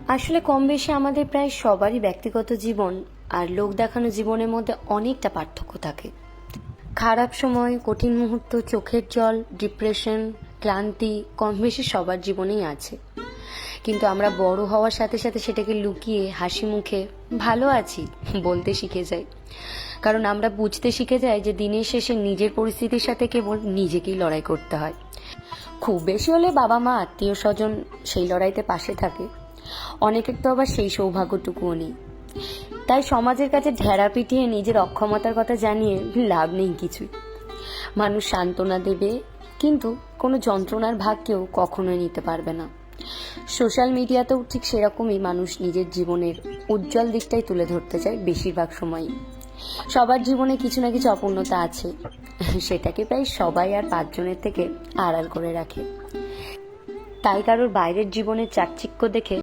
আসলে কম বেশি আমাদের প্রায় সবারই ব্যক্তিগত জীবন আর লোক দেখানো জীবনের মধ্যে অনেকটা পার্থক্য থাকে। খারাপ সময়, কঠিন মুহূর্ত, চোখের জল, ডিপ্রেশন, ক্লান্তি কম বেশি সবার জীবনেই আছে। কিন্তু আমরা বড় হওয়ার সাথে সাথে সেটাকে লুকিয়ে হাসি মুখে ভালো আছি বলতে শিখে যাই। কারণ আমরা বুঝতে শিখে যাই যে দিনের শেষে নিজের পরিস্থিতির সাথে কেবল নিজেকেই লড়াই করতে হয়। খুব বেশি হলে বাবা মা আত্মীয় স্বজন সেই লড়াইতে পাশে থাকে, অনেকের তো আবার সেই সৌভাগ্যটুকুও নেই। তাই সমাজের কাছে ঢেড়া পিটিয়ে নিজের অক্ষমতার কথা জানিয়ে লাভ নেই কিছুই। মানুষ সান্ত্বনা দেবে, কিন্তু কোনো যন্ত্রণার ভাগ কেউ কখনোই নিতে পারবে না। সোশ্যাল মিডিয়াতেও ঠিক সেরকমই মানুষ নিজের জীবনের উজ্জ্বল দিকটাই তুলে ধরতে চায় বেশিরভাগ সময়ই। সবার জীবনে কিছু না কিছু অপূর্ণতা আছে, সেটাকে প্রায় সবাই আর পাঁচজনের থেকে আড়াল করে রাখে। তাই কারোর বাইরের জীবনের চাকচিক্য দেখে